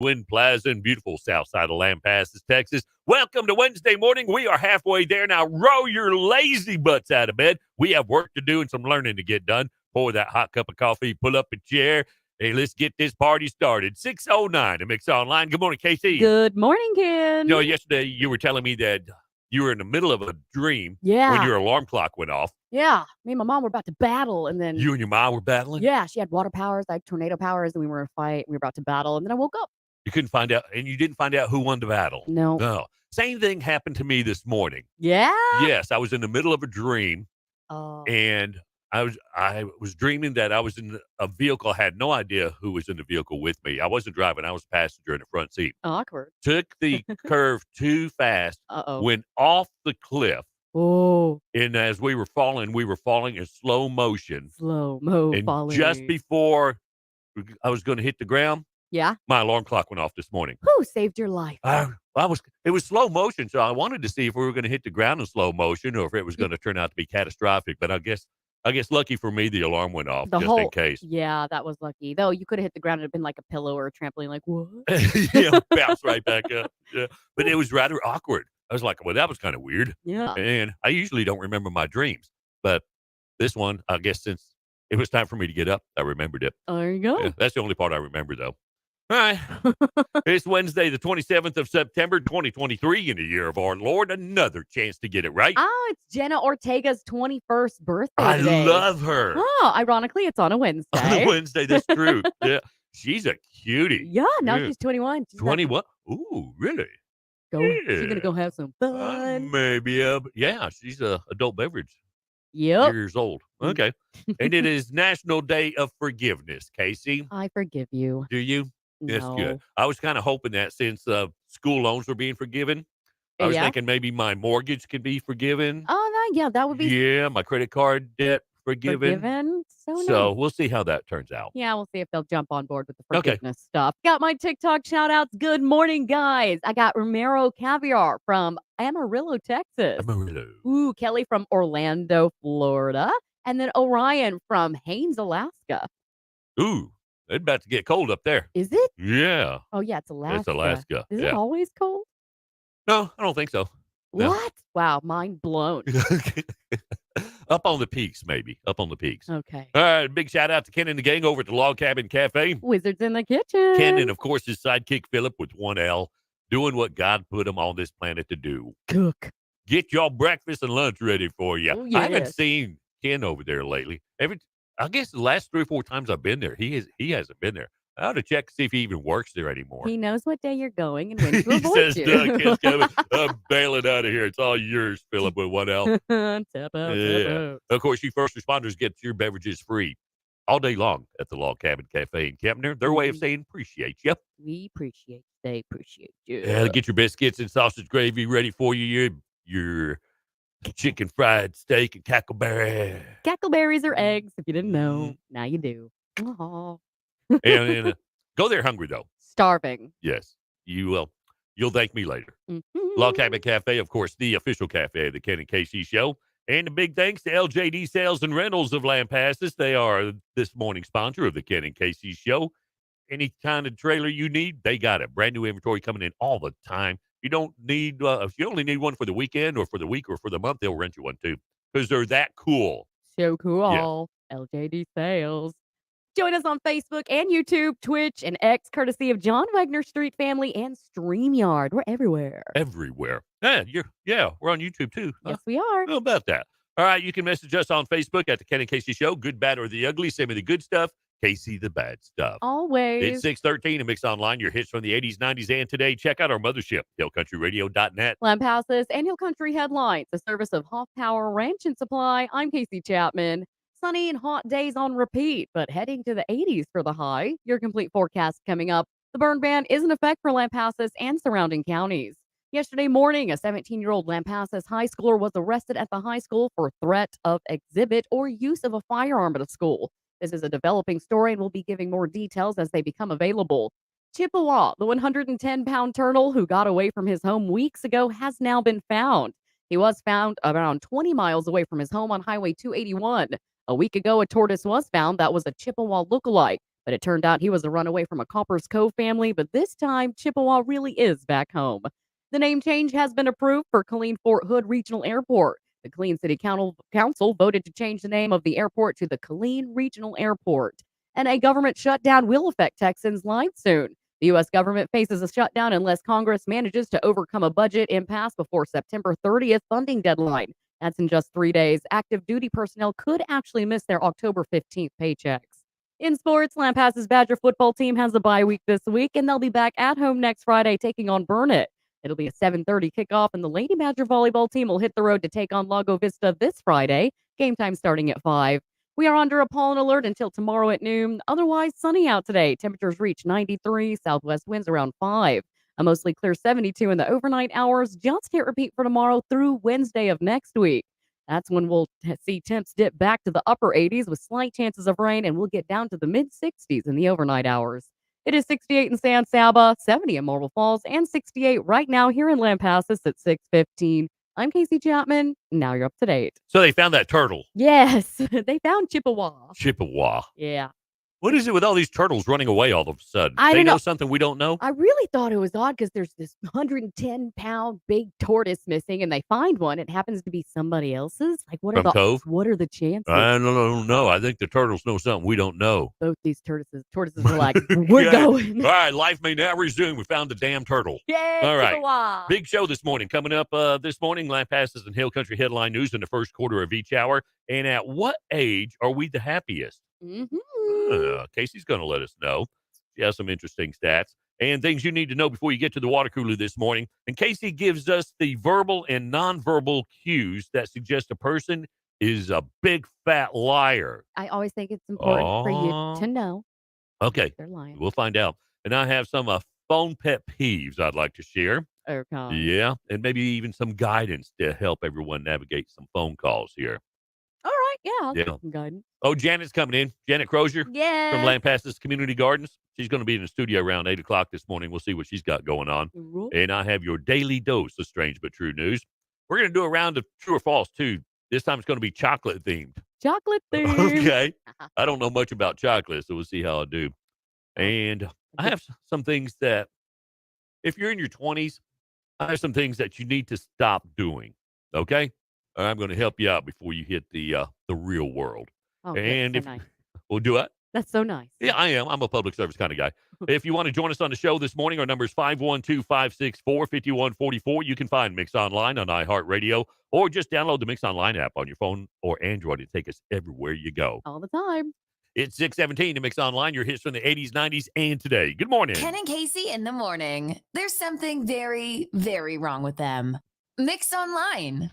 Twin Plaza in beautiful south side of Lampasas, Texas. Welcome to Wednesday morning. We are halfway there now. Row your lazy butts out of bed. We have work to do and some learning to get done. Pour that hot cup of coffee, pull up a chair. Hey, let's get this party started. 6:09 to Mix Online. Good morning, Casey. Good morning, Ken. Yesterday you were telling me that you were in the middle of a dream when Yeah. your alarm clock went off. Yeah. Me and my mom were about to battle, and then You and your mom were battling? yeah, she had water powers, I had tornado powers, and we were in a fight. We were about to battle, and then I woke up. You couldn't find out, and you didn't find out who won the battle. No. No. Same thing happened to me this morning. Yeah? Yes, I was in the middle of a dream, Oh. and I was dreaming that I was in a vehicle. I had no idea who was in the vehicle with me. I wasn't driving. I was a passenger in the front seat. Awkward. Took the curve too fast, Uh-oh. went off the cliff, Oh. and as we were falling in slow motion. Slow-mo And falling. just before I was gonna hit the ground, Yeah? my alarm clock went off this morning. Who saved your life? It was slow motion, so I wanted to see if we were gonna hit the ground in slow motion or if it was gonna turn out to be catastrophic, but I guess lucky for me, the alarm went off The just in whole case. Yeah, that was lucky. Though you coulda hit the ground, it'd been like a pillow or a trampoline, like, "What?" Yeah, bounce right back up. Yeah, but it was rather awkward. I was like, "Well, that was kinda weird." Yeah. And I usually don't remember my dreams, but this one, I guess since it was time for me to get up, I remembered it. There you go. Yeah, that's the only part I remember, though. All right. It's Wednesday, the 27th of September, 2023, in the year of our Lord. Another chance to get it right. Oh, it's Jenna Ortega's 21st birthday I today. love her. Oh, ironically, it's on a On a Wednesday. Wednesday, that's true. Yeah. She's a cutie. Yeah, now Yeah. she's 21. She's got 21? Ooh, really? She's Yeah. gonna go have some fun. Maybe. Yeah, she's a adult beverage. Yep. Years old. Mm. Okay. And it is National Day of Forgiveness, Casey. I forgive you. Do you? That's No. good. I was kind of hoping that since school loans were being forgiven, I was Yeah? thinking maybe my mortgage could be forgiven. Oh, yeah, that would be Yeah, my credit card debt forgiven. forgiven. So nice. So we'll see how that turns out. Yeah, we'll see if they'll jump on board with the Okay. forgiveness stuff. Got my TikTok shout outs. Good morning, guys. I got Romero Caviar from Amarillo, Texas. Amarillo. Ooh, Kelly from Orlando, Florida. And then Orion from Haines, Alaska. Ooh, it's about to get cold up there. Is it? Yeah, Oh, yeah, it's Alaska. it's Alaska. Is it Yeah. always cold? No, I don't think so. No. What? Wow, mind blown. Up on the peaks, maybe. Up on the peaks. Okay. All right, big shout out to Ken and the gang over at the Log Cabin Cafe. Wizards in the kitchen. Ken and, of course, his sidekick Philip with one L, doing what God put him on this planet to do. Cook. Get y'all breakfast and lunch ready for you. Oh, I haven't yes. seen Ken over there lately. I guess the last 3 or 4 times I've been there, he hasn't been there. I ought to check to see if he even works there anymore. He knows what day you're going and when to He avoid says, you. Doug, Ken's coming. I'm bailing out of here. It's all yours, Philip, with one L. Tap out, tap Yeah. out. Of course, you first responders get your beverages free all day long at the Log Cabin Cafe in Kempner. Their way of saying appreciate you. We appreciate they appreciate you. Yeah, get your biscuits and sausage gravy ready for you. Your chicken fried steak and cackleberry. Cackleberries are eggs. If you didn't know, Mm-hmm. now you do. Aw. And go there hungry, though. Starving. Yes, you will. You'll thank me later. Mhm. Log Cabin Cafe, of course, the official cafe of the Ken and Casey Show. And a big thanks to LJD Sales and Rentals of Lampasas. They are this morning's sponsor of the Ken and Casey Show. Any kind of trailer you need, they got it. Brand new inventory coming in all the time. You don't need, if you only need one for the weekend or for the week or for the month, they'll rent you one too because they're that cool. So cool. LJD Sales. Join us on Facebook and YouTube, Twitch, and X, courtesy of John Wagner Street Family and StreamYard. We're everywhere. Everywhere. We're on YouTube too. Yes, we are. How about that? All right, you can message us on Facebook at the Ken and Casey Show. Good, bad, or the ugly. Send me the good stuff. Casey, the bad stuff. Always. It's 6:13 and Mix Online, your hits from the 80s, 90s, and today. Check out our mothership, hillcountryradio.net. Lampasas and Hill Country Headlines, a service of Hoff Power Ranch and Supply. I'm Casey Chapman. Sunny and hot days on repeat, but heading to the 80s for the high. Your complete forecast coming up. The burn ban is in effect for Lampasas and surrounding counties. Yesterday morning, a 17-year-old Lampasas high schooler was arrested at the high school for threat of exhibit or use of a firearm at a school. This is a developing story, and we'll be giving more details as they become available. Chippewa, the 110-pound turtle who got away from his home weeks ago, has now been found. He was found around 20 miles away from his home on Highway 281. A week ago, a tortoise was found that was a Chippewa lookalike, But it turned out he was a runaway from a Coppers Cove family, but this time Chippewa really is back home. The name change has been approved for Killeen Fort Hood Regional Airport. The Killeen City Council voted to change the name of the airport to the Killeen Regional Airport. And a government shutdown will affect Texans' lives soon. The U.S. government faces a shutdown unless Congress manages to overcome a budget impasse before September 30th funding deadline. That's in just 3 days. Active duty personnel could actually miss their October 15th paychecks. In sports, Lampasas Badger football team has a bye week this week, and they'll be back at home next Friday taking on Burnett. It'll be a 7:30 kickoff, and the Lady Badger volleyball team will hit the road to take on Lago Vista this Friday. Game time starting at 5. We are under a pollen alert until tomorrow at noon. Otherwise, sunny out today. Temperatures reach 93, southwest winds around 5. A mostly clear 72 in the overnight hours. Just hit repeat for tomorrow through Wednesday of next week. That's when we'll see temps dip back to the upper 80s with slight chances of rain, and we'll get down to the mid 60s in the overnight hours. It is 68 in San Saba, 70 in Marble Falls, and 68 right now here in Lampasas at 6:15. I'm Casey Chapman. Now you're up to date. So they found that turtle. Yes, they found Chippewa. Chippewa. Yeah. What is it with all these turtles running away all of a sudden? I They don't know know. something we don't know? I really thought it was odd because there's this 110-pound big tortoise missing, and they find one. It happens to be somebody else's. Like, From Cove? what are the chances? I don't know. I think the turtles know something we don't know. Both these tortoises are like, we're Yeah. going. All right, life may now resume. We found the damn turtle. Yay, All right. Chippewa. Big show this morning. Coming up this morning, Lampasas and Hill Country headline news in the first quarter of each hour. And at what age are we the happiest? Casey's going to let us know. She has some interesting stats and things you need to know before you get to the water cooler this morning. And Casey gives us the verbal and nonverbal cues that suggest a person is a big fat liar. I always think it's important for you to know Okay, they're lying. we'll find out. And I have some phone pet peeves I'd like to share. Okay. Yeah, and maybe even some guidance to help everyone navigate some phone calls here. All right. Yeah. I'll Yeah. take some guidance. Oh, Janet's coming in. Janet Crozier Yeah. from Lampasas Community Gardens. She's going to be in the studio around 8 o'clock this morning. We'll see what she's got going on. And I have your daily dose of strange but true news. We're going to do a round of true or false, too. This time it's going to be chocolate themed. Chocolate theme. Okay. I don't know much about chocolate, so we'll see how I do. And I have some things that, if you're in your 20s, I have some things that you need to stop doing. Okay? I'm going to help you out before you hit the real world. Oh, And that's if so nice. we'll do it. That's so nice. Yeah, I am. I'm a public service kind of guy. If you want to join us on the show this morning, our number is 512-564-5144. You can find Mix Online on iHeartRadio, or just download the Mix Online app on your phone or Android and take us everywhere you go. All the time. It's 6:17 to Mix Online, your hits from the 80s, 90s, and today. Good morning. Ken and Casey in the morning. There's something very, very wrong with them. Mix Online.